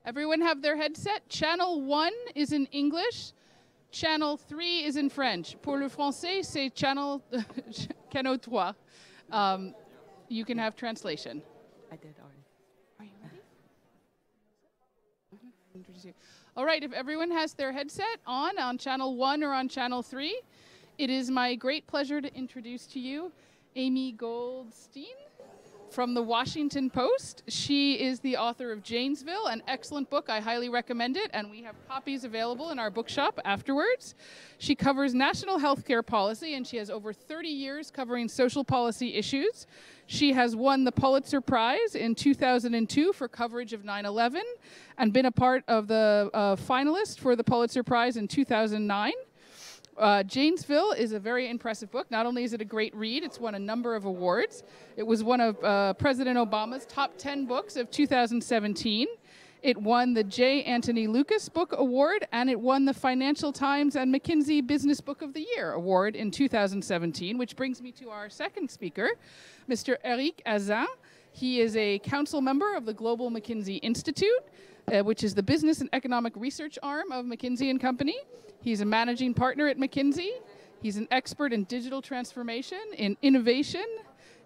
Everyone have their headset? Channel 1 is in English. Channel 3 is in French. Pour le français, c'est channel canal 3. You can have translation. I did already. Are you ready? Introduce you. All right, if everyone has their headset on channel 1 or on channel 3, it is my great pleasure to introduce to you Amy Goldstein from the Washington Post. She is the author of Janesville, an excellent book. I highly recommend it, and we have copies available in our bookshop afterwards. She covers national healthcare policy, and she has over 30 years covering social policy issues. She has won the Pulitzer Prize in 2002 for coverage of 9/11 and been a part of the finalist for the Pulitzer Prize in 2009. Janesville is a very impressive book. Not only is it a great read, it's won a number of awards. It was one of President Obama's top 10 books of 2017. It won the J. Anthony Lucas Book Award, and it won the Financial Times and McKinsey Business Book of the Year Award in 2017, which brings me to our second speaker, Mr. Eric Hazan. He is a council member of the Global McKinsey Institute, which is the business and economic research arm of McKinsey & Company. He's a managing partner at McKinsey. He's an expert in digital transformation, in innovation,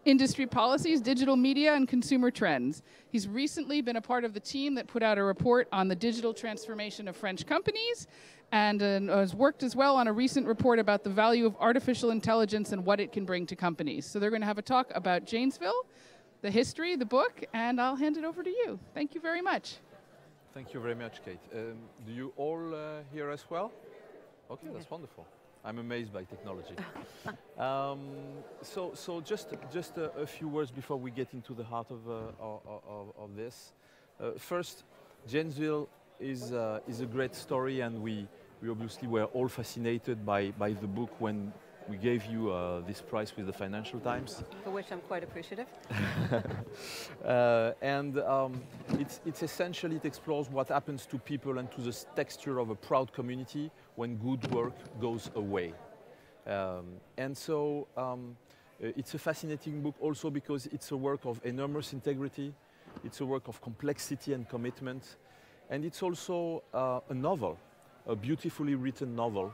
industry policies, digital media, and consumer trends. He's recently been a part of the team that put out a report on the digital transformation of French companies, and has worked as well on a recent report about the value of artificial intelligence and what it can bring to companies. So they're going to have a talk about Janesville, the history, the book, and I'll hand it over to you. Thank you very much. Thank you very much, Kate. Do you all hear us well? Okay, that's wonderful. I'm amazed by technology. So just a few words before we get into the heart of this. First, Janesville is a great story, and we obviously were all fascinated by the book when we gave you this prize with the Financial Times. For which I'm quite appreciative. It's essentially, it explores what happens to people and to the texture of a proud community when good work goes away. It's a fascinating book also because it's a work of enormous integrity, it's a work of complexity and commitment, and it's also a novel, a beautifully written novel.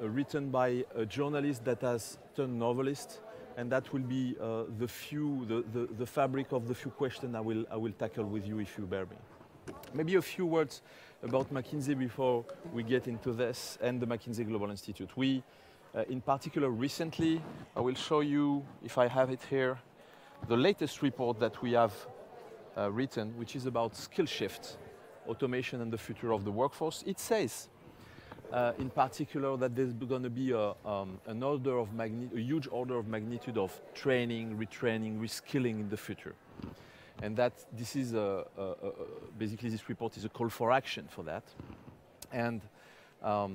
Written by a journalist that has turned novelist, and that will be the fabric of the few questions I will tackle with you, if you bear me. Maybe a few words about McKinsey before we get into this, and the McKinsey Global Institute. We, in particular recently, I will show you, if I have it here, the latest report that we have written, which is about skill shift, automation and the future of the workforce. It says, in particular, that there's going to be a huge order of magnitude of training, retraining, reskilling in the future. And that this is basically this report is a call for action for that. And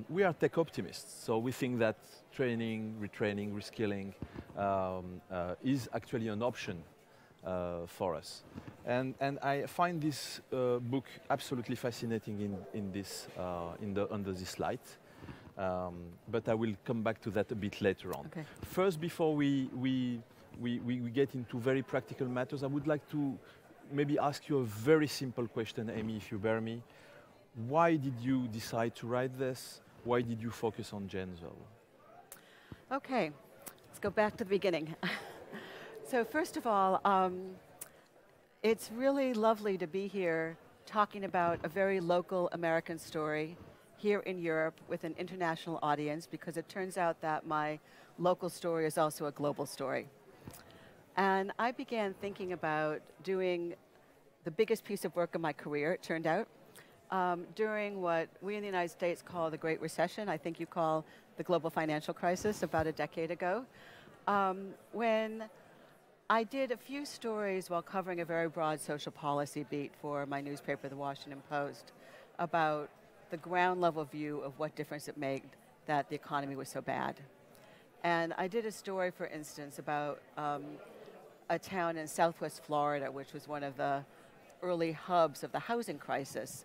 we are tech optimists, so we think that training, retraining, reskilling is actually an option for us. And I find this book absolutely fascinating under this light. But I will come back to that a bit later on. Okay. First, before we get into very practical matters, I would like to maybe ask you a very simple question, Amy, if you bear me. Why did you decide to write this? Why did you focus on Janesville? Okay, let's go back to the beginning. So first of all, it's really lovely to be here talking about a very local American story here in Europe with an international audience, because it turns out that my local story is also a global story. And I began thinking about doing the biggest piece of work of my career, it turned out, during what we in the United States call the Great Recession. I think you call the global financial crisis, about a decade ago, when I did a few stories while covering a very broad social policy beat for my newspaper, the Washington Post, about the ground level view of what difference it made that the economy was so bad. And I did a story, for instance, about a town in Southwest Florida, which was one of the early hubs of the housing crisis,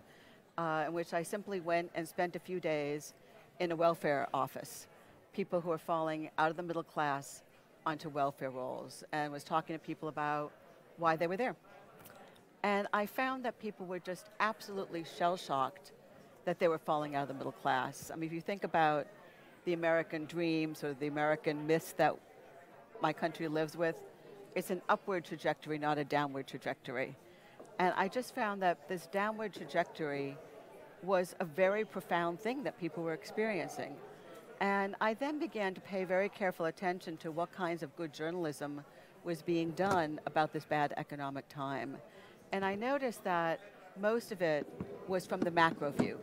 in which I simply went and spent a few days in a welfare office, people who are falling out of the middle class onto welfare rolls, and was talking to people about why they were there. And I found that people were just absolutely shell-shocked that they were falling out of the middle class. I mean, if you think about the American dream, sort of the American myths that my country lives with, it's an upward trajectory, not a downward trajectory. And I just found that this downward trajectory was a very profound thing that people were experiencing. And I then began to pay very careful attention to what kinds of good journalism was being done about this bad economic time. And I noticed that most of it was from the macro view.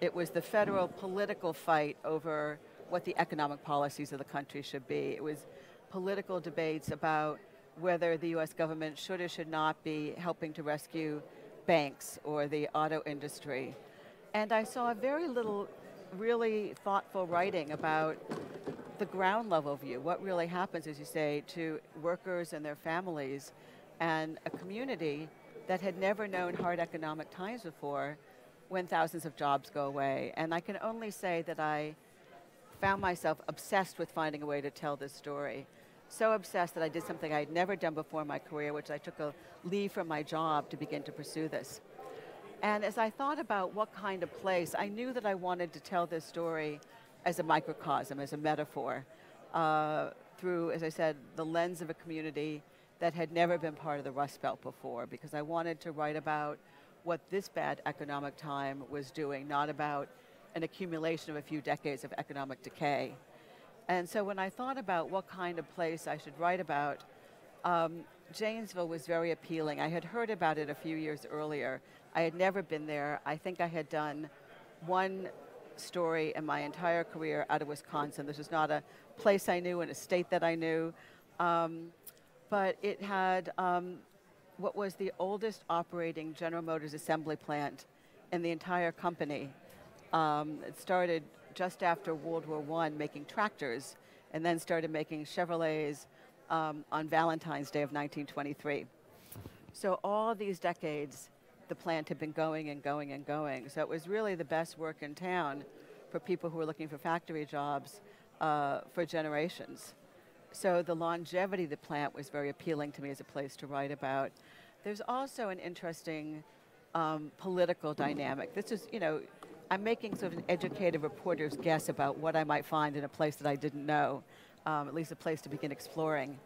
It was the federal political fight over what the economic policies of the country should be. It was political debates about whether the US government should or should not be helping to rescue banks or the auto industry. And I saw very little really thoughtful writing about the ground level view, what really happens, as you say, to workers and their families and a community that had never known hard economic times before when thousands of jobs go away. And I can only say that I found myself obsessed with finding a way to tell this story. So obsessed that I did something I had never done before in my career, which I took a leave from my job to begin to pursue this. And as I thought about what kind of place, I knew that I wanted to tell this story as a microcosm, as a metaphor, through, as I said, the lens of a community that had never been part of the Rust Belt before, because I wanted to write about what this bad economic time was doing, not about an accumulation of a few decades of economic decay. And so when I thought about what kind of place I should write about, Janesville was very appealing. I had heard about it a few years earlier. I had never been there. I think I had done one story in my entire career out of Wisconsin. This was not a place I knew and a state that I knew. But it had what was the oldest operating General Motors assembly plant in the entire company. It started just after World War I making tractors and then started making Chevrolets on Valentine's Day of 1923. So all these decades, the plant had been going and going and going. So it was really the best work in town for people who were looking for factory jobs for generations. So the longevity of the plant was very appealing to me as a place to write about. There's also an interesting political dynamic. This is, you know, I'm making sort of an educated reporter's guess about what I might find in a place that I didn't know, at least a place to begin exploring.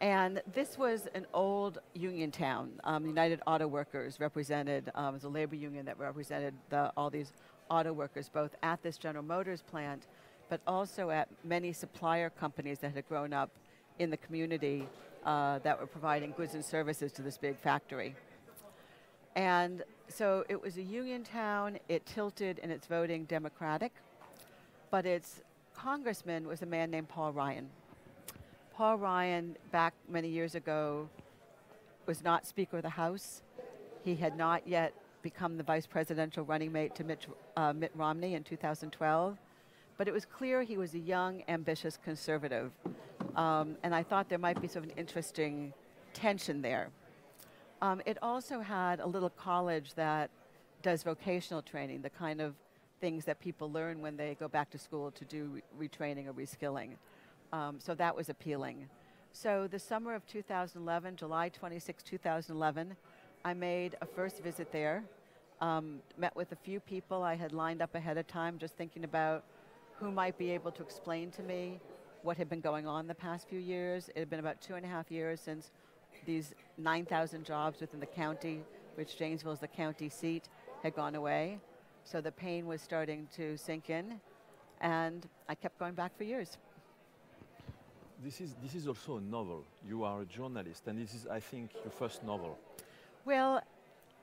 And this was an old union town. United Auto Workers represented, it was a labor union that represented all these auto workers, both at this General Motors plant, but also at many supplier companies that had grown up in the community that were providing goods and services to this big factory. And so it was a union town. It tilted in its voting Democratic, but its congressman was a man named Paul Ryan. Paul Ryan, back many years ago, was not Speaker of the House. He had not yet become the vice presidential running mate to Mitt Romney in 2012. But it was clear he was a young, ambitious conservative. And I thought there might be sort of an interesting tension there. It also had a little college that does vocational training, the kind of things that people learn when they go back to school to do retraining or reskilling. So that was appealing. So the summer of 2011, July 26, 2011, I made a first visit there, met with a few people I had lined up ahead of time, just thinking about who might be able to explain to me what had been going on the past few years. It had been about 2.5 years since these 9,000 jobs within the county, which Janesville is the county seat, had gone away. So the pain was starting to sink in, and I kept going back for years. This is also a novel. You are a journalist, and this is, I think, your first novel. Well,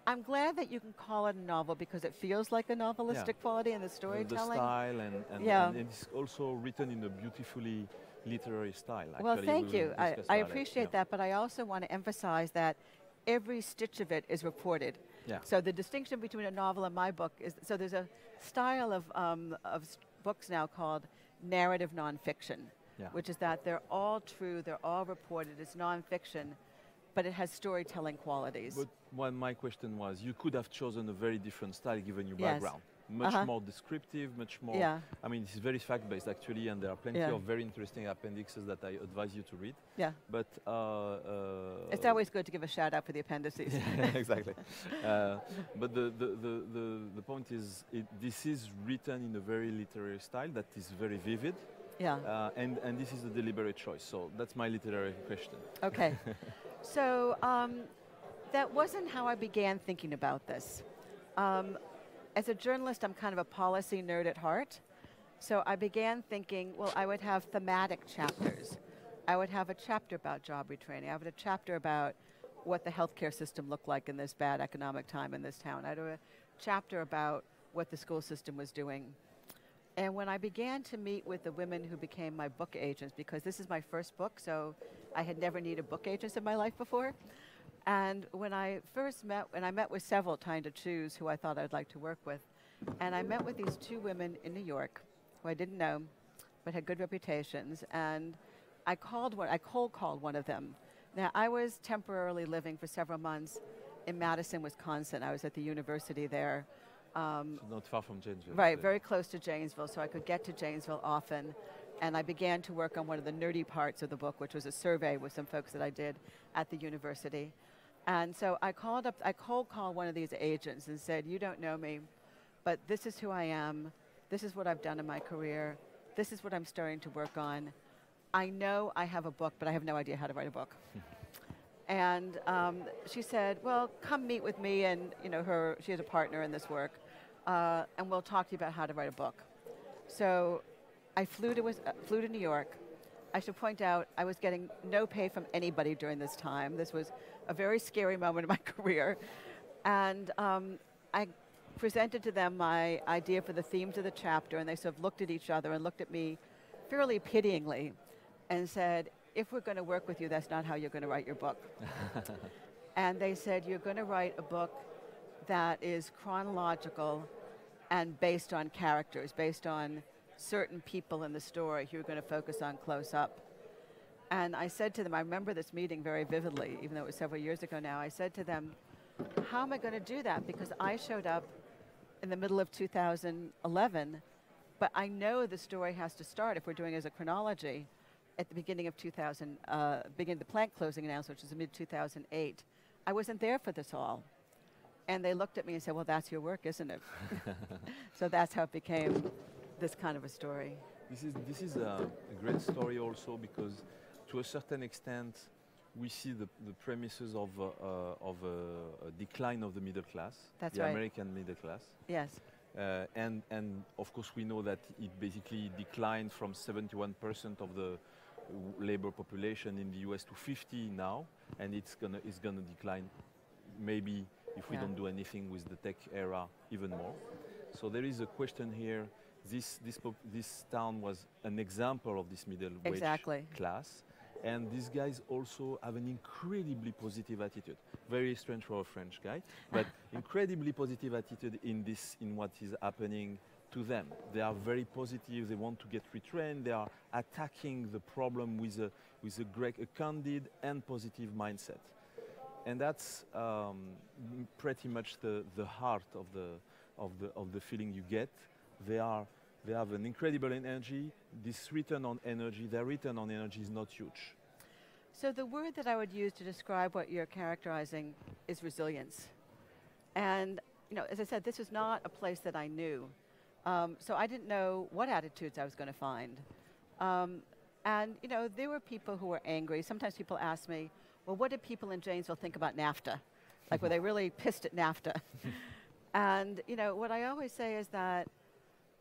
I'm glad that you can call it a novel because it feels like a novelistic quality in the storytelling. The style, and it's also written in a beautifully literary style. Actually, well, thank you. I appreciate that, but I also want to emphasize that every stitch of it is reported. Yeah. So the distinction between a novel and my book is, so there's a style of books now called narrative nonfiction, which is that they're all true, they're all reported, it's nonfiction, but it has storytelling qualities. But my question was, you could have chosen a very different style given your background. much more descriptive, much more. Yeah. I mean, it's very fact-based actually, and there are plenty of very interesting appendixes that I advise you to read. Yeah. But it's always good to give a shout out for the appendices. Exactly. But the point is, this is written in a very literary style that is very vivid. Yeah. And this is a deliberate choice. So that's my literary question. Okay. So that wasn't how I began thinking about this. As a journalist, I'm kind of a policy nerd at heart. So I began thinking, well, I would have thematic chapters. I would have a chapter about job retraining. I would have a chapter about what the healthcare system looked like in this bad economic time in this town. I would have a chapter about what the school system was doing. And when I began to meet with the women who became my book agents, because this is my first book, so I had never needed book agents in my life before. And when I first met, and I met with several trying to choose who I thought I'd like to work with, and I met with these two women in New York who I didn't know, but had good reputations, and I cold called one of them. Now, I was temporarily living for several months in Madison, Wisconsin. I was at the university there. So not far from Janesville. Right, very close to Janesville, so I could get to Janesville often. And I began to work on one of the nerdy parts of the book, which was a survey with some folks that I did at the university. And so I cold called one of these agents and said, you don't know me, but this is who I am. This is what I've done in my career. This is what I'm starting to work on. I know I have a book, but I have no idea how to write a book. And she said, well, come meet with me, and she has a partner in this work, and we'll talk to you about how to write a book. So I flew to New York. I should point out I was getting no pay from anybody during this time. This was a very scary moment in my career. And I presented to them my idea for the themes of the chapter, and they sort of looked at each other and looked at me fairly pityingly and said, if we're going to work with you, that's not how you're going to write your book. And they said, you're going to write a book that is chronological and based on characters, based on certain people in the story who you're going to focus on close up. And I said to them, I remember this meeting very vividly, even though it was several years ago now. I said to them, how am I going to do that? Because I showed up in the middle of 2011, but I know the story has to start, if we're doing it as a chronology, at the beginning of beginning of the plant closing announcement, which is mid-2008. I wasn't there for this all. And they looked at me and said, well, that's your work, isn't it? So that's how it became this kind of a story. This is a great story also because to a certain extent we see the premises of a decline of the middle class, that's the right. American middle class. Yes. And of course we know that it basically declined from 71% of the labor population in the US to 50 now, and it's gonna decline maybe if we don't do anything with the tech era even more. So there is a question here. This town was an example of this middle wage class, and these guys also have an incredibly positive attitude. Very strange for a French guy, but incredibly positive attitude in what is happening to them. They are very positive. They want to get retrained. They are attacking the problem with a candid and positive mindset, and that's pretty much the heart of the feeling you get. They have an incredible energy. This return on energy, their return on energy is not huge. So the word that I would use to describe what you're characterizing is resilience. And as I said, this was not a place that I knew. So I didn't know what attitudes I was going to find. And there were people who were angry. Sometimes people ask me, well, what did people in Janesville think about NAFTA? Like, were they really pissed at NAFTA? And what I always say is that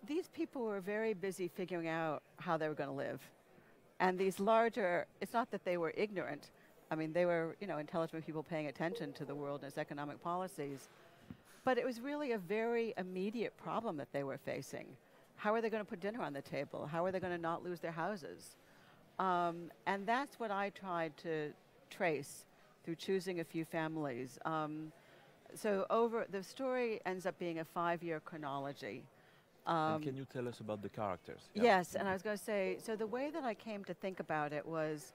these people were very busy figuring out how they were going to live. And these larger, it's not that they were ignorant. I mean, they were, intelligent people paying attention to the world and its economic policies. But it was really a very immediate problem that they were facing. How are they going to put dinner on the table? How are they going to not lose their houses? And that's what I tried to trace through choosing a few families. So the story ends up being a 5-year chronology. And can you tell us about the characters? Yes, and I was going to say, so the way that I came to think about it was,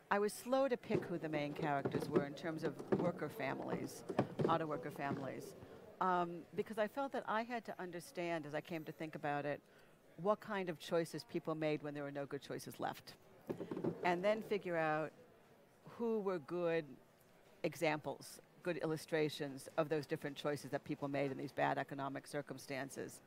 I was slow to pick who the main characters were in terms of worker families, auto worker families. because I felt that I had to understand, as I came to think about it, what kind of choices people made when there were no good choices left. And then figure out who were good examples, good illustrations of those different choices that people made in these bad economic circumstances.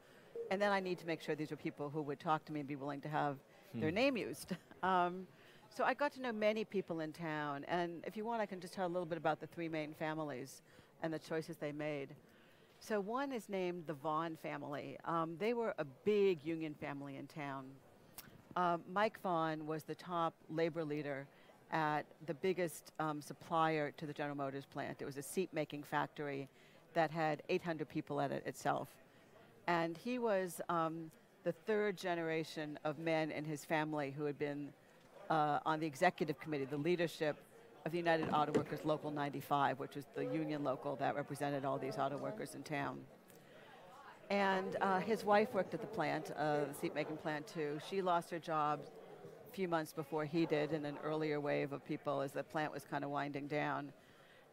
And then I need to make sure these were people who would talk to me and be willing to have their name used. So I got to know many people in town, and if you want, I can just tell a little bit about the three main families and the choices they made. So one is named the Vaughn family. They were a big union family in town. Mike Vaughn was the top labor leader at the biggest supplier to the General Motors plant. It was a seat-making factory that had 800 people at it itself. And he was the third generation of men in his family who had been on the executive committee, the leadership of the United Auto Workers Local 95, which was the union local that represented all these auto workers in town. And his wife worked at the plant, the seat-making plant too. She lost her job a few months before he did in an earlier wave of people as the plant was kind of winding down.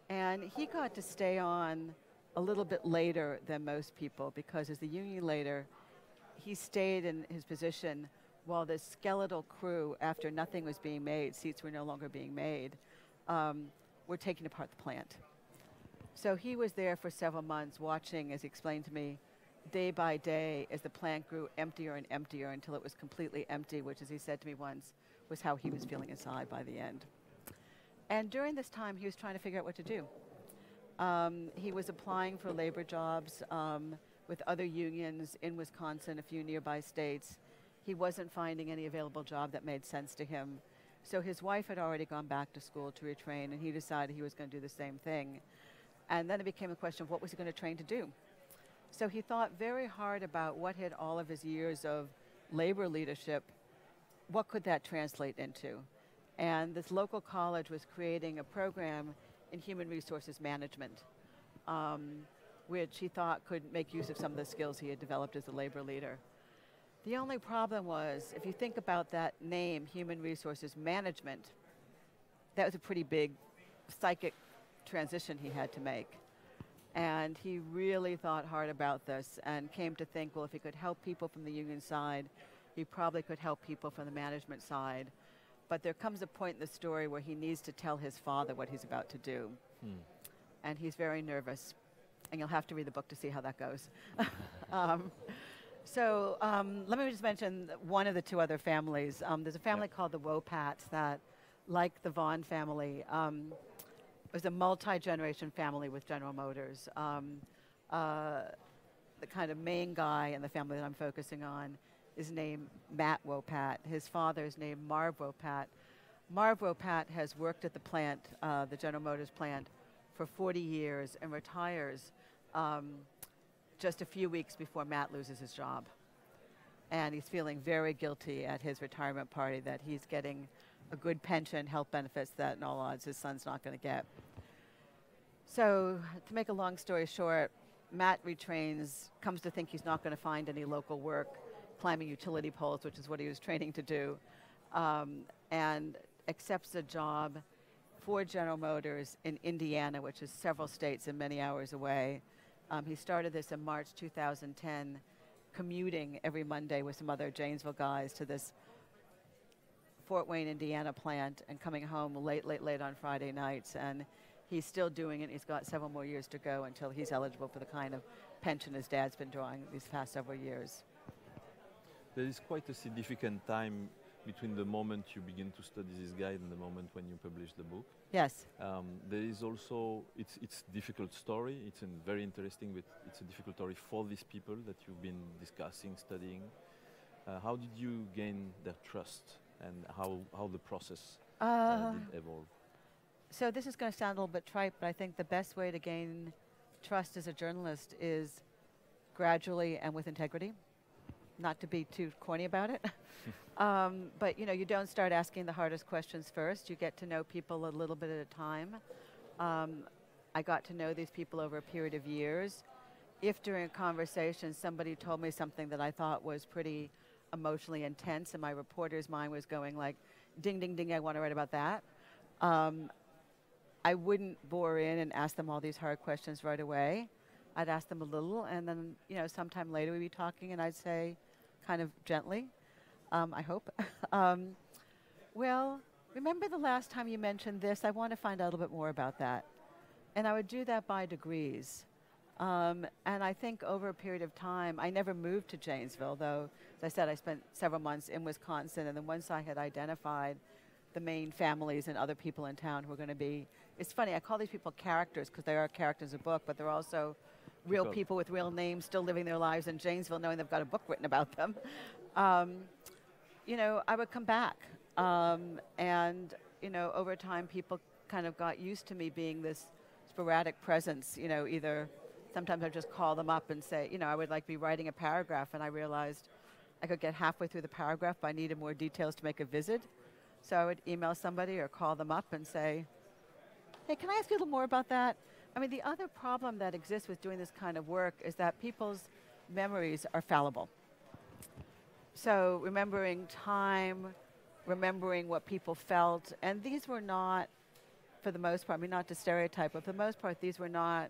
And he got to stay on a little bit later than most people because as the union leader, he stayed in his position while the skeletal crew, after nothing was being made, seats were no longer being made, were taking apart the plant. So he was there for several months watching, as he explained to me, day by day as the plant grew emptier and emptier until it was completely empty, which, as he said to me once, was how he was feeling inside by the end. And during this time, he was trying to figure out what to do. He was applying for labor jobs with other unions in Wisconsin, a few nearby states. He wasn't finding any available job that made sense to him. So his wife had already gone back to school to retrain, and he decided he was going to do the same thing. And then it became a question of what was he going to train to do? So he thought very hard about what had all of his years of labor leadership, what could that translate into? And this local college was creating a program in human resources management, which he thought could make use of some of the skills he had developed as a labor leader. The only problem was, if you think about that name, human resources management, that was a pretty big psychic transition he had to make. And he really thought hard about this and came to think, well, if he could help people from the union side, he probably could help people from the management side. But there comes a point in the story where he needs to tell his father what he's about to do. And he's very nervous. And you'll have to read the book to see how that goes. So let me just mention one of the two other families. There's a family called the Wopats that, like the Vaughn family, was a multi-generation family with General Motors. The kind of main guy in the family that I'm focusing on is named Matt Wopat. His father is named Marv Wopat. Marv Wopat has worked at the plant, the General Motors plant, for 40 years and retires just a few weeks before Matt loses his job. And he's feeling very guilty at his retirement party that he's getting a good pension, health benefits that in all odds his son's not going to get. So to make a long story short, Matt retrains, comes to think he's not going to find any local work, climbing utility poles, which is what he was training to do, and accepts a job for General Motors in Indiana, which is several states and many hours away. He started this in March 2010, commuting every Monday with some other Janesville guys to this Fort Wayne, Indiana plant and coming home late on Friday nights. And he's still doing it. He's got several more years to go until he's eligible for the kind of pension his dad's been drawing these past several years. There is quite a significant time between the moment you begin to study this guide and the moment when you publish the book. Yes. There is also, it's a difficult story. It's very interesting, but it's a difficult story for these people that you've been discussing, studying. How did you gain their trust and how the process did evolve? So this is going to sound a little bit trite, but I think the best way to gain trust as a journalist is gradually and with integrity. Not to be too corny about it. But you don't start asking the hardest questions first. You get to know people a little bit at a time. I got to know these people over a period of years. If during a conversation somebody told me something that I thought was pretty emotionally intense and my reporter's mind was going like, ding, ding, ding, I want to write about that, I wouldn't bore in and ask them all these hard questions right away. I'd ask them a little, and then, sometime later we'd be talking, and I'd say, kind of gently, I hope, well, remember the last time you mentioned this? I want to find out a little bit more about that. And I would do that by degrees. And I think over a period of time, I never moved to Janesville, though, as I said, I spent several months in Wisconsin, and then once I had identified the main families and other people in town who were going to be, it's funny, I call these people characters because they are characters in a book, but they're also real people with real names still living their lives in Janesville knowing they've got a book written about them. I would come back. And, over time people kind of got used to me being this sporadic presence, either sometimes I'd just call them up and say, I would like be writing a paragraph, and I realized I could get halfway through the paragraph, but I needed more details to make a visit. So I would email somebody or call them up and say, hey, can I ask you a little more about that? I mean, the other problem that exists with doing this kind of work is that people's memories are fallible. So remembering time, remembering what people felt, and these were not, for the most part, I mean, not to stereotype, but for the most part, these were not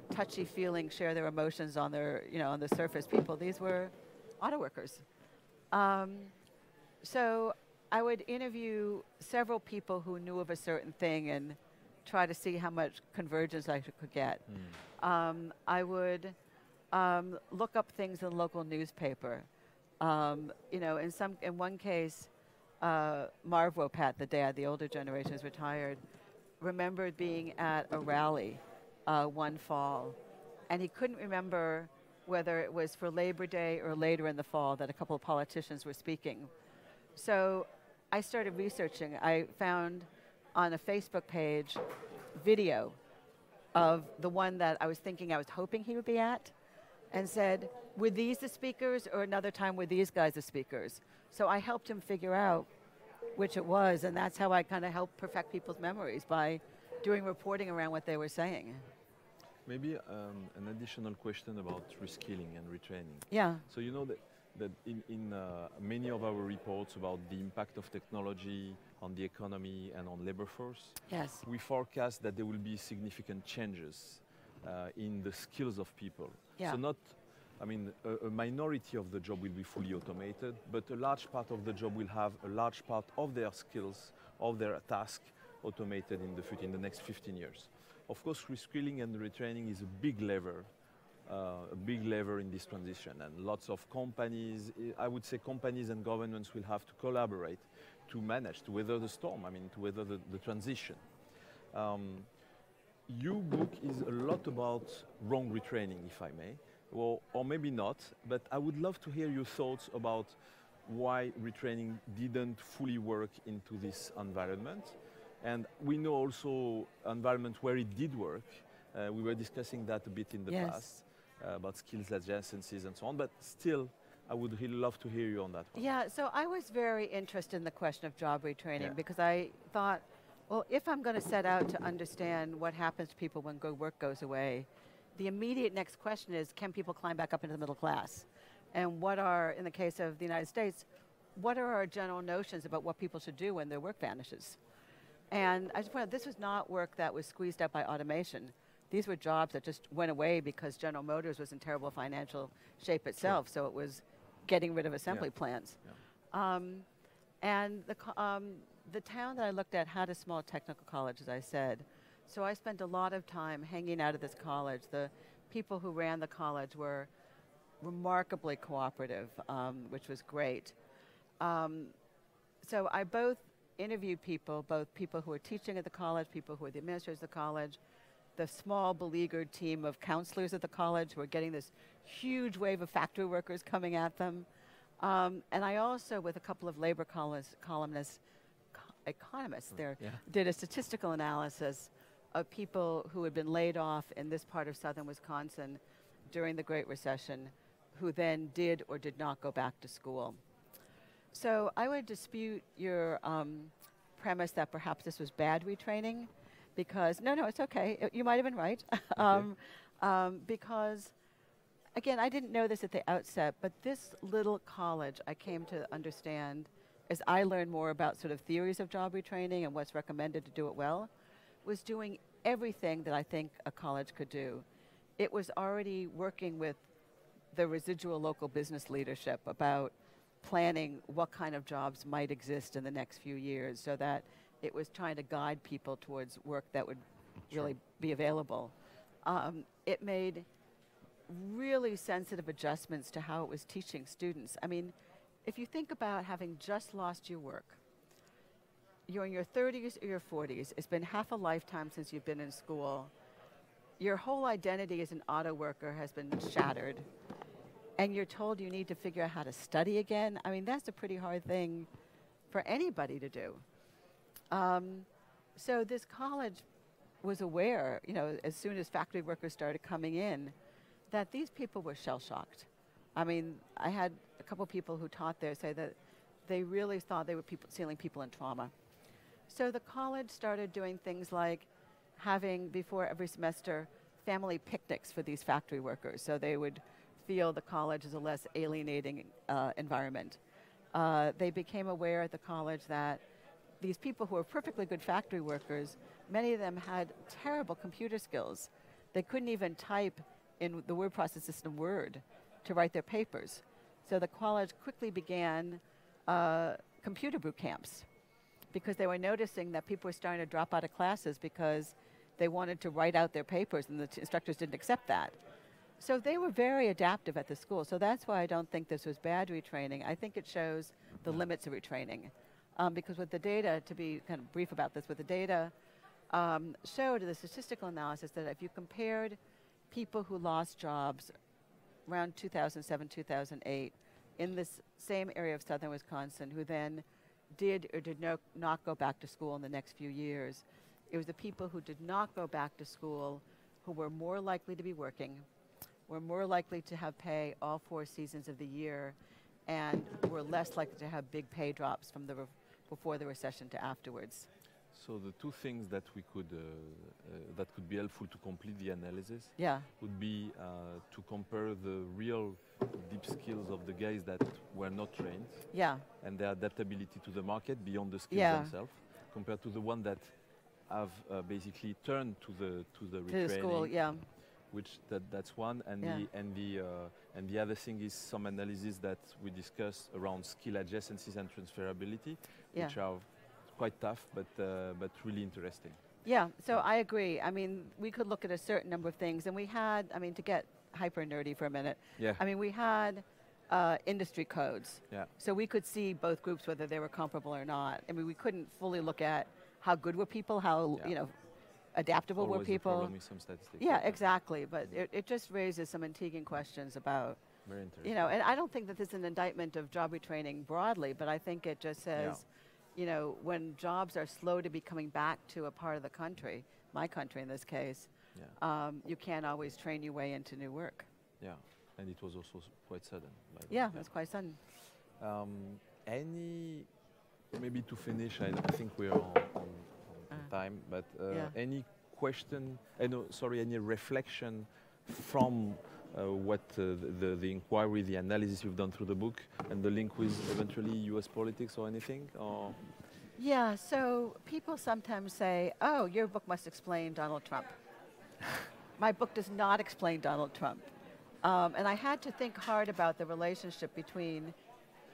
touchy-feeling, share their emotions on their, on the surface people. These were auto workers. So I would interview several people who knew of a certain thing and try to see how much convergence I could get. I would look up things in the local newspaper. In one case, Marv Wopat, the older generation is retired, remembered being at a rally one fall, and he couldn't remember whether it was for Labor Day or later in the fall that a couple of politicians were speaking. So I started researching. I found on a Facebook page video of the one that I was hoping he would be at, and said, were these the speakers, or another time were these guys the speakers? So I helped him figure out which it was, and that's how I kind of helped perfect people's memories, by doing reporting around what they were saying. Maybe an additional question about reskilling and retraining. Yeah. So you know that in many of our reports about the impact of technology on the economy and on labor force, yes, we forecast that there will be significant changes in the skills of people. Yeah. So a minority of the job will be fully automated, but a large part of the job will have a large part of their skills, of their task, automated in the next 15 years. Of course, reskilling and retraining is a big lever in this transition, and lots of companies, I would say companies and governments will have to collaborate to manage, to weather the storm, to weather the transition. Your book is a lot about wrong retraining, if I may, or maybe not, but I would love to hear your thoughts about why retraining didn't fully work into this environment. And we know also environment where it did work. We were discussing that a bit in the past, about skills adjacencies and so on, but still, I would really love to hear you on that one. Yeah, so I was very interested in the question of job retraining, because I thought, well, if I'm going to set out to understand what happens to people when good work goes away, the immediate next question is, can people climb back up into the middle class? And what are, in the case of the United States, what are our general notions about what people should do when their work vanishes? And I just pointed out, this was not work that was squeezed out by automation. These were jobs that just went away because General Motors was in terrible financial shape itself, so it was getting rid of assembly plants. And the town that I looked at had a small technical college, as I said. So I spent a lot of time hanging out at this college. The people who ran the college were remarkably cooperative, which was great. So I both interviewed people, both people who were teaching at the college, people who were the administrators of the college, the small beleaguered team of counselors at the college who were getting this huge wave of factory workers coming at them. And I also, with a couple of labor economists there, did a statistical analysis of people who had been laid off in this part of southern Wisconsin during the Great Recession, who then did or did not go back to school. So I would dispute your premise that perhaps this was bad retraining, because, no, it's okay. You might have been right. Because, again, I didn't know this at the outset, but this little college, I came to understand, as I learned more about sort of theories of job retraining and what's recommended to do it well, was doing everything that I think a college could do. it was already working with the residual local business leadership about planning what kind of jobs might exist in the next few years, so that it was trying to guide people towards work that would really be available. It made really sensitive adjustments to how it was teaching students. I mean, if you think about having just lost your work, you're in your 30s or your 40s, it's been half a lifetime since you've been in school, your whole identity as an auto worker has been shattered, and you're told you need to figure out how to study again. I mean, that's a pretty hard thing for anybody to do. So this college was aware, you know, as soon as factory workers started coming in, that these people were shell-shocked. I mean, I had a couple people who taught there say that they really thought they were sealing people in trauma. So the college started doing things like having, before every semester, family picnics for these factory workers, so they would feel the college is a less alienating environment. They became aware at the college that these people who were perfectly good factory workers, many of them had terrible computer skills. They couldn't even type in the word processing system Word to write their papers. So the college quickly began computer boot camps, because they were noticing that people were starting to drop out of classes because they wanted to write out their papers and the instructors didn't accept that. So they were very adaptive at the school. So that's why I don't think this was bad retraining. I think it shows the limits of retraining. Because with the data, to be kind of brief about this, with the data showed the statistical analysis that if you compared people who lost jobs around 2007, 2008 in this same area of southern Wisconsin, who then did or did not go back to school in the next few years, it was the people who did not go back to school who were more likely to be working, were more likely to have pay all 4 seasons of the year, and were less likely to have big pay drops from before the recession to afterwards. So the two things that we could that could be helpful to complete the analysis would be to compare the real deep skills of the guys that were not trained and their adaptability to the market beyond the skills themselves, compared to the one that have basically turned to the retraining. To school, Which that's one, and the other thing is some analysis that we discussed around skill adjacencies and transferability, which are quite tough, but really interesting. Yeah, so I agree. I mean, we could look at a certain number of things, and we had, I mean, to get hyper nerdy for a minute, I mean, we had industry codes. So we could see both groups, whether they were comparable or not. I mean, we couldn't fully look at how good were people, how, you know, adaptable were people. Some statistics. Yeah, exactly. But it just raises some intriguing questions about, you know, and I don't think that this is an indictment of job retraining broadly, but I think it just says, you know, when jobs are slow to be coming back to a part of the country, my country in this case, you can't always train your way into new work. Yeah, and it was also quite sudden. Yeah, it was quite sudden. Maybe to finish, I think we're on time, but any question, any reflection from what the inquiry, the analysis you've done through the book, and the link with eventually US politics or anything? Or? Yeah, so people sometimes say, oh, your book must explain Donald Trump. My book does not explain Donald Trump. And I had to think hard about the relationship between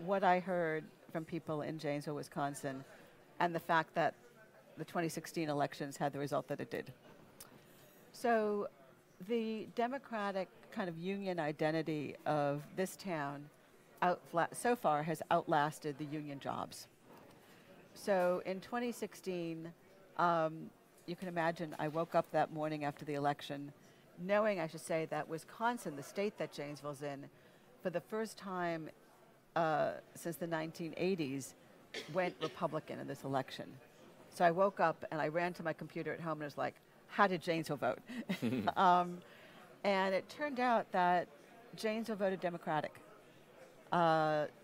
what I heard from people in Janesville, Wisconsin, and the fact that the 2016 elections had the result that it did. So the Democratic kind of union identity of this town so far has outlasted the union jobs. So in 2016, you can imagine I woke up that morning after the election knowing, I should say, that Wisconsin, the state that Janesville's in, for the first time since the 1980s, went Republican in this election. So I woke up and I ran to my computer at home and was like, how did Janesville vote? And it turned out that Janesville voted Democratic,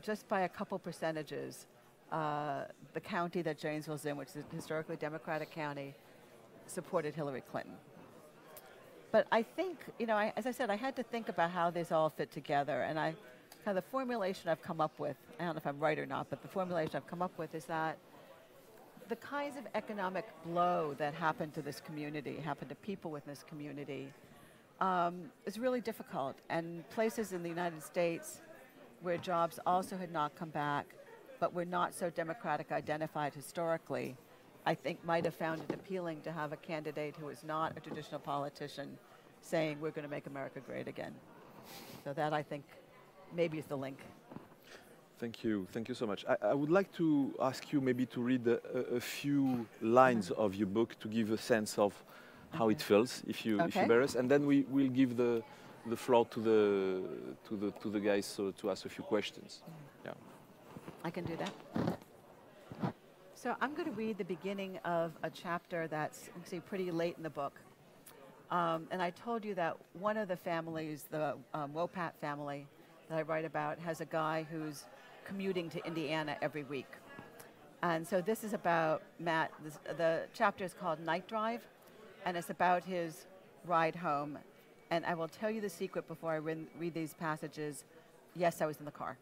just by a couple percentages. The county that Janesville's in, which is a historically Democratic county, supported Hillary Clinton. But I think, you know, as I said, I had to think about how this all fit together, and kind of the formulation I've come up with, I don't know if I'm right or not, but the formulation I've come up with is that the kinds of economic blow that happened to this community, happened to people within this community, is really difficult. And places in the United States where jobs also had not come back, but were not so democratic identified historically, I think might have found it appealing to have a candidate who is not a traditional politician saying we're going to make America great again. So that, I think, maybe is the link. Thank you so much. I would like to ask you maybe to read a few lines of your book to give a sense of how it feels, if you bear us, and then we will give the floor to the guys to ask a few questions. Yeah. I can do that. So I'm going to read the beginning of a chapter that's actually pretty late in the book. And I told you that one of the families, the Wopat family that I write about, has a guy who's commuting to Indiana every week. And so this is about Matt. The chapter is called Night Drive, and it's about his ride home. And I will tell you the secret before I read these passages. Yes, I was in the car.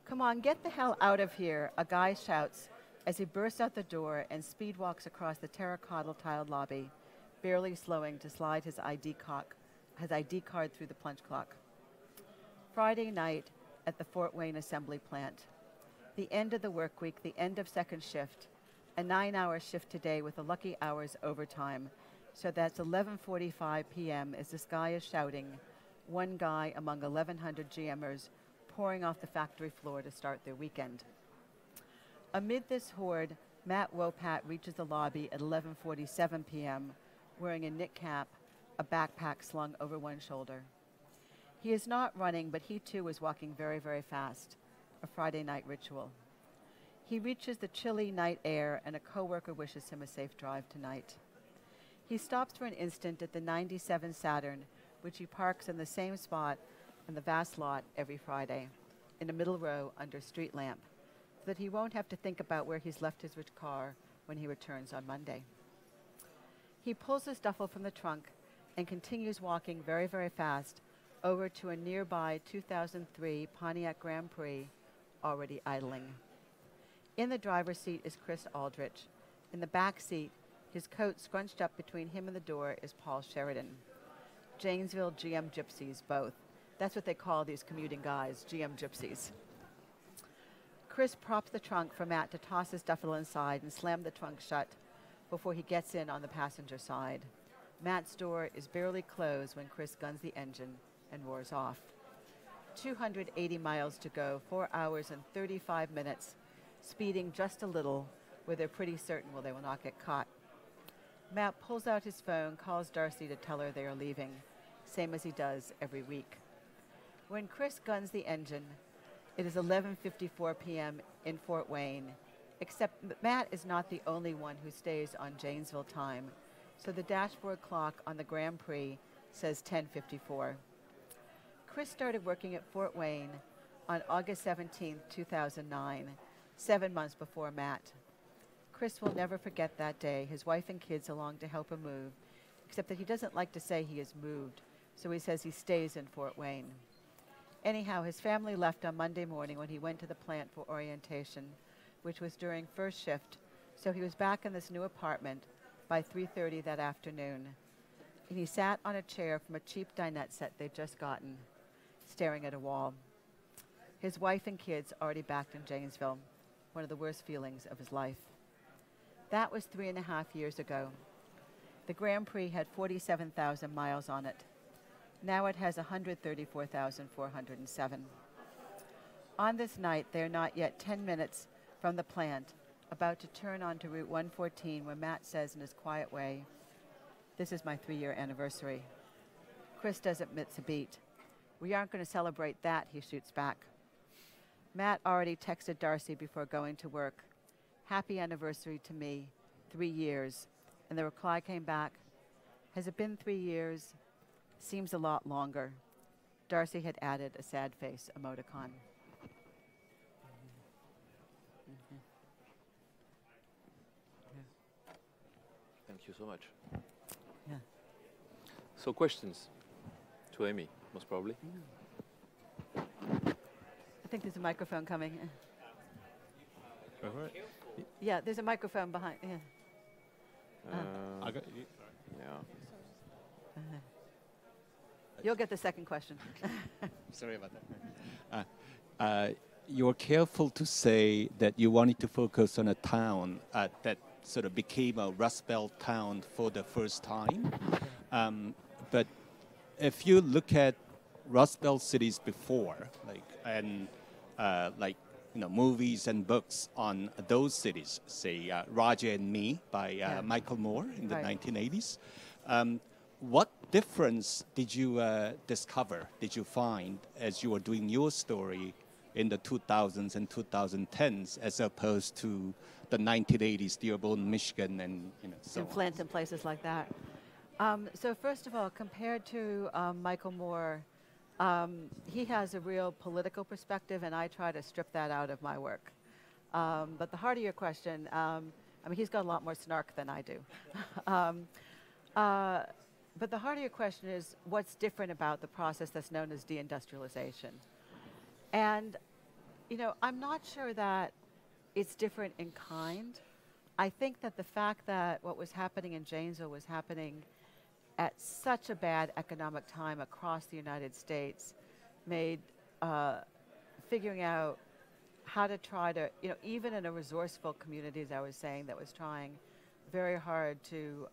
Come on, get the hell out of here, a guy shouts as he bursts out the door and speed walks across the terracotta tiled lobby, barely slowing to slide his ID card through the punch clock. Friday night at the Fort Wayne assembly plant. The end of the work week, the end of second shift, a 9-hour shift today with a lucky hour's overtime. So that's 11:45 p.m. as this guy is shouting, one guy among 1,100 GMers pouring off the factory floor to start their weekend. Amid this horde, Matt Wopat reaches the lobby at 11:47 p.m. wearing a knit cap, a backpack slung over one shoulder. He is not running, but he too is walking very, very fast, a Friday night ritual. He reaches the chilly night air, and a coworker wishes him a safe drive tonight. He stops for an instant at the 97 Saturn, which he parks in the same spot in the vast lot every Friday, in the middle row under street lamp, so that he won't have to think about where he's left his rich car when he returns on Monday. He pulls his duffel from the trunk and continues walking very, very fast over to a nearby 2003 Pontiac Grand Prix already idling. In the driver's seat is Chris Aldrich. In the back seat, his coat scrunched up between him and the door, is Paul Sheridan. Janesville GM gypsies, both. That's what they call these commuting guys, GM gypsies. Chris props the trunk for Matt to toss his duffel inside and slam the trunk shut before he gets in on the passenger side. Matt's door is barely closed when Chris guns the engine and roars off. 280 miles to go, 4 hours and 35 minutes, speeding just a little, where they're pretty certain they will not get caught. Matt pulls out his phone, calls Darcy to tell her they are leaving, same as he does every week. When Chris guns the engine, it is 11:54 p.m. in Fort Wayne, except Matt is not the only one who stays on Janesville time, so the dashboard clock on the Grand Prix says 10:54. Chris started working at Fort Wayne on August 17, 2009, 7 months before Matt. Chris will never forget that day, his wife and kids along to help him move, except that he doesn't like to say he has moved, so he says he stays in Fort Wayne. Anyhow, his family left on Monday morning when he went to the plant for orientation, which was during first shift, so he was back in this new apartment by 3:30 that afternoon. And he sat on a chair from a cheap dinette set they'd just gotten, staring at a wall. His wife and kids already back in Janesville, one of the worst feelings of his life. That was 3.5 years ago. The Grand Prix had 47,000 miles on it. Now it has 134,407. On this night, they are not yet 10 minutes from the plant, about to turn onto Route 114, where Matt says in his quiet way, "This is my 3-year anniversary." Chris doesn't miss a beat. "We aren't going to celebrate that," he shoots back. Matt already texted Darcy before going to work, "Happy anniversary to me, 3 years." And the reply came back, "Has it been 3 years? Seems a lot longer." Darcy had added a sad face emoticon. Thank you so much. Yeah. So questions to Amy, most probably. I think there's a microphone coming. All right. Yeah, there's a microphone behind. Yeah. I got you. Yeah. You'll get the second question. Sorry about that. You were careful to say that you wanted to focus on a town that sort of became a Rust Belt town for the first time. But if you look at Rust Belt cities before, movies and books on those cities, say Roger and Me by Michael Moore in the 1980s. What difference did you discover, did you find as you were doing your story in the 2000s and 2010s as opposed to the 1980s, Dearborn, Michigan, and so on? Flint and places like that. So first of all, compared to Michael Moore, he has a real political perspective, and I try to strip that out of my work. But the heart of your question, he's got a lot more snark than I do. But the heart of your question is what's different about the process that's known as deindustrialization. And, I'm not sure that it's different in kind. I think that the fact that what was happening in Janesville was happening at such a bad economic time across the United States made figuring out how to try to, even in a resourceful community, as I was saying, that was trying very hard to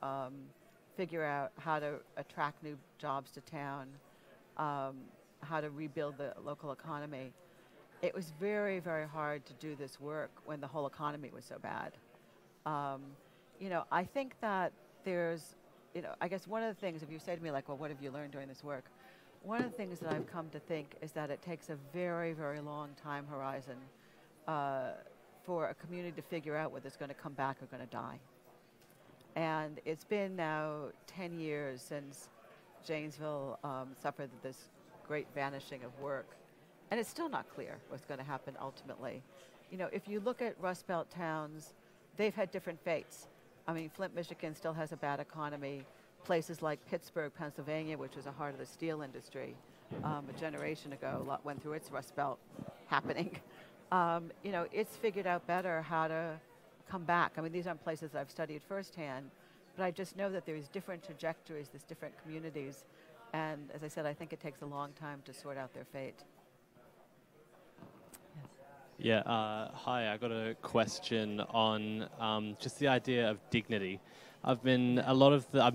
figure out how to attract new jobs to town, how to rebuild the local economy. It was very, very hard to do this work when the whole economy was so bad. I think that there's, I guess one of the things, if you say to me, like, well, what have you learned during this work? One of the things that I've come to think is that it takes a very, very long time horizon for a community to figure out whether it's going to come back or going to die. And it's been now 10 years since Janesville suffered this great vanishing of work. And it's still not clear what's going to happen ultimately. If you look at Rust Belt towns, they've had different fates. Flint, Michigan still has a bad economy. Places like Pittsburgh, Pennsylvania, which was the heart of the steel industry a generation ago, went through its Rust Belt happening. It's figured out better how to come back. These aren't places I've studied firsthand, but I just know that there's different trajectories, there's different communities. And as I said, I think it takes a long time to sort out their fate. Yeah, hi, I got a question on just the idea of dignity. I'm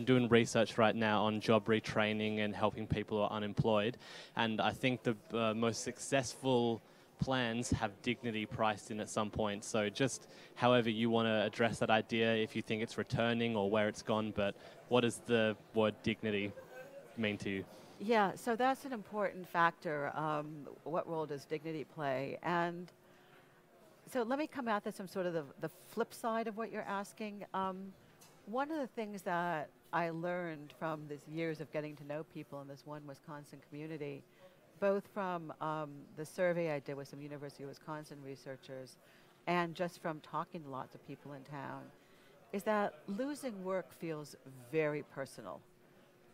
doing research right now on job retraining and helping people who are unemployed, and I think the most successful plans have dignity priced in at some point. So just however you want to address that idea, if you think it's returning or where it's gone, but what does the word dignity mean to you? Yeah, so that's an important factor. What role does dignity play? And so let me come at this from sort of the flip side of what you're asking. One of the things that I learned from these years of getting to know people in this one Wisconsin community, both from the survey I did with some University of Wisconsin researchers and just from talking to lots of people in town, is that losing work feels very personal.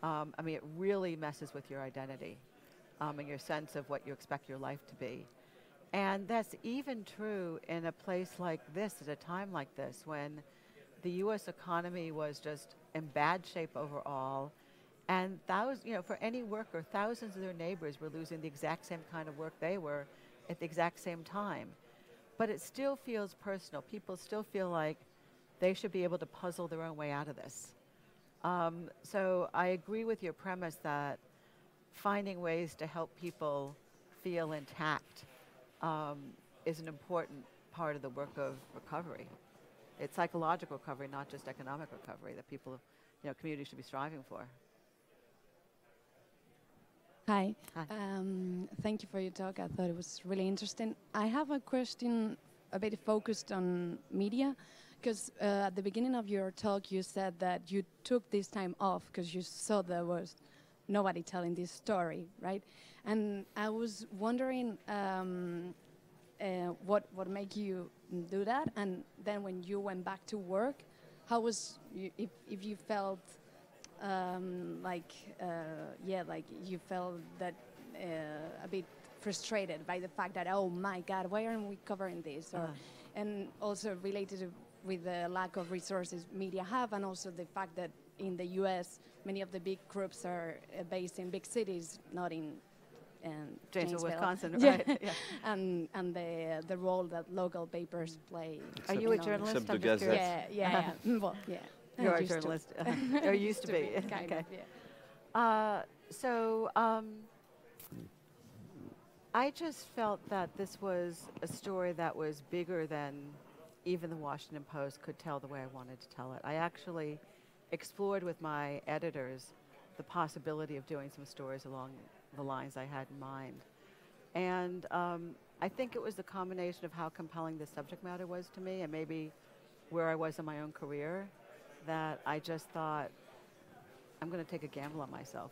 It really messes with your identity and your sense of what you expect your life to be. And that's even true in a place like this, at a time like this, when the U.S. economy was just in bad shape overall. And for any worker, thousands of their neighbors were losing the exact same kind of work they were at the exact same time. But it still feels personal. People still feel like they should be able to puzzle their own way out of this. So I agree with your premise that finding ways to help people feel intact is an important part of the work of recovery. It's psychological recovery, not just economic recovery, that people, communities should be striving for. Hi. Hi. Thank you for your talk. I thought it was really interesting. I have a question a bit focused on media, because at the beginning of your talk, you said that you took this time off because you saw there was nobody telling this story, right? And I was wondering what made you do that, and then when you went back to work, how was if you felt like you felt that a bit frustrated by the fact that, oh my God, why aren't we covering this? Or, and also related to with the lack of resources media have, and also the fact that in the U.S. many of the big groups are based in big cities, not in Janesville, Wisconsin, yeah. right? Yeah. and the role that local papers play. Are you a journalist? Except I'm the just curious. Yeah. Well, yeah. You're a Used to. journalist. Or used to be. Kind Okay. of, yeah. So I just felt that this was a story that was bigger than even the Washington Post could tell the way I wanted to tell it. I actually explored with my editors the possibility of doing some stories along the lines I had in mind. And I think it was the combination of how compelling the subject matter was to me and maybe where I was in my own career that I just thought, I'm going to take a gamble on myself.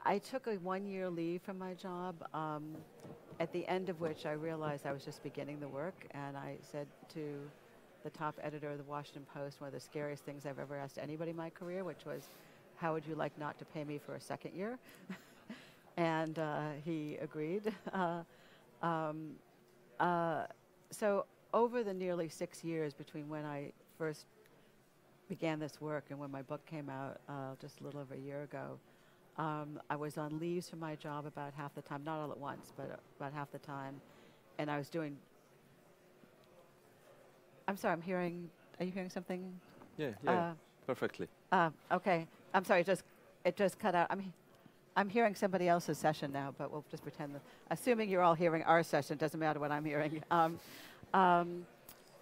I took a 1-year leave from my job, at the end of which I realized I was just beginning the work, and I said to the top editor of the Washington Post, one of the scariest things I've ever asked anybody in my career, which was, how would you like not to pay me for a second year? And he agreed. So over the nearly 6 years between when I first began this work and when my book came out just a little over a year ago, I was on leaves from my job about half the time, not all at once, but about half the time. And I was doing, I'm sorry, are you hearing something? Yeah, perfectly. Okay, I'm sorry, it just cut out. I'm hearing somebody else's session now, but we'll just pretend that, assuming you're all hearing our session, it doesn't matter what I'm hearing.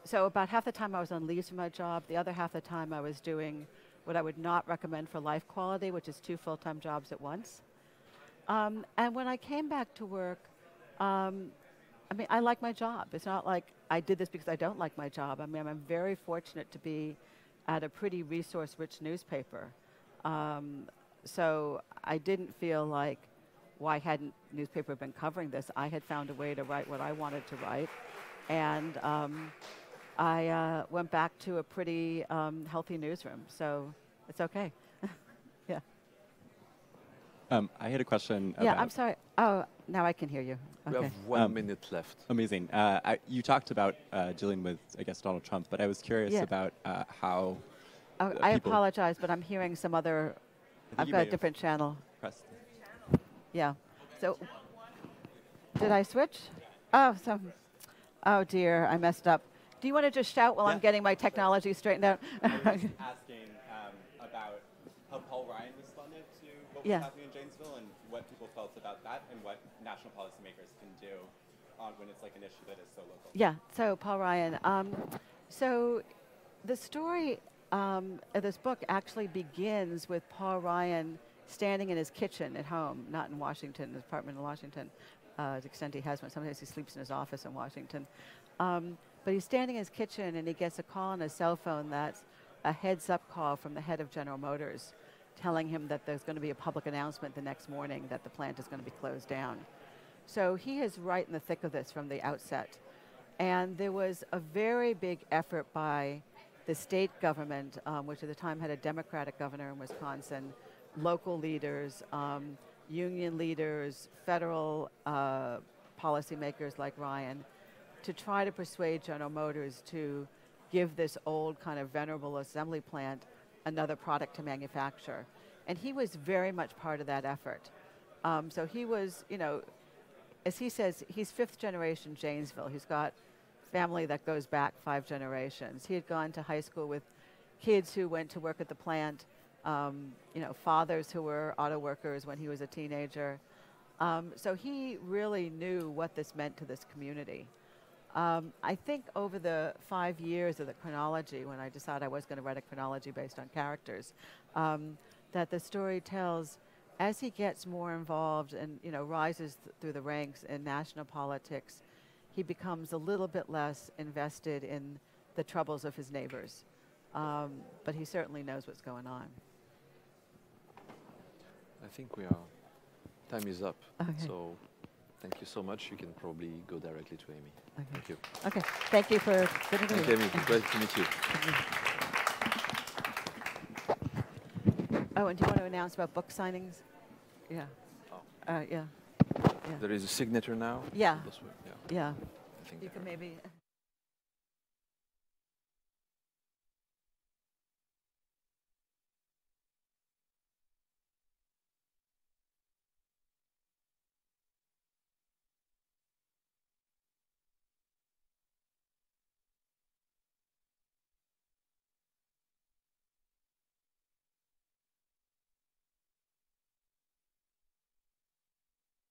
So about half the time I was on leaves from my job, the other half the time I was doing what I would not recommend for life quality, which is 2 full-time jobs at once. And when I came back to work, I like my job. It's not like I did this because I don't like my job. I'm very fortunate to be at a pretty resource-rich newspaper. So I didn't feel like, why hadn't newspaper been covering this? I had found a way to write what I wanted to write. And I went back to a pretty healthy newsroom, so it's okay. Yeah. I had a question about... Yeah, I'm sorry. Oh, now I can hear you. We Okay. have 1 minute left. Amazing. You talked about dealing with, I guess, Donald Trump, but I was curious about how I apologize, but I'm hearing some other... I've got a different channel. Yeah. So, did I switch? Oh dear, I messed up. Do you want to just shout while I'm getting my technology straightened out? I was asking about how Paul Ryan responded to what was happening in Janesville and what people felt about that and what national policymakers can do when it's like an issue that is so local. Yeah, so Paul Ryan. So the story of this book actually begins with Paul Ryan standing in his kitchen at home, not in Washington, his apartment in Washington, to the extent he has one. Sometimes he sleeps in his office in Washington. But he's standing in his kitchen and he gets a call on his cell phone that's a heads-up call from the head of General Motors telling him that there's going to be a public announcement the next morning that the plant is going to be closed down. So he is right in the thick of this from the outset. And there was a very big effort by the state government, which at the time had a Democratic governor in Wisconsin, local leaders, union leaders, federal policymakers like Ryan, to try to persuade General Motors to give this old kind of venerable assembly plant another product to manufacture. And he was very much part of that effort. So he was, as he says, he's 5th generation Janesville. He's got family that goes back 5 generations. He had gone to high school with kids who went to work at the plant, fathers who were auto workers when he was a teenager. So he really knew what this meant to this community. I think over the 5 years of the chronology, when I decided I was going to write a chronology based on characters, that the story tells, as he gets more involved and rises through the ranks in national politics, he becomes a little bit less invested in the troubles of his neighbors. But he certainly knows what's going on. I think time is up. Okay. So thank you so much. You can probably go directly to Amy. Okay. Thank you. Okay, thank you for sitting Thank with you, me. Amy. Great to meet you. Oh, and do you want to announce about book signings? Yeah. Oh. Yeah. There is a signature now? Yeah. This way, Yeah. I think You there can are. maybe...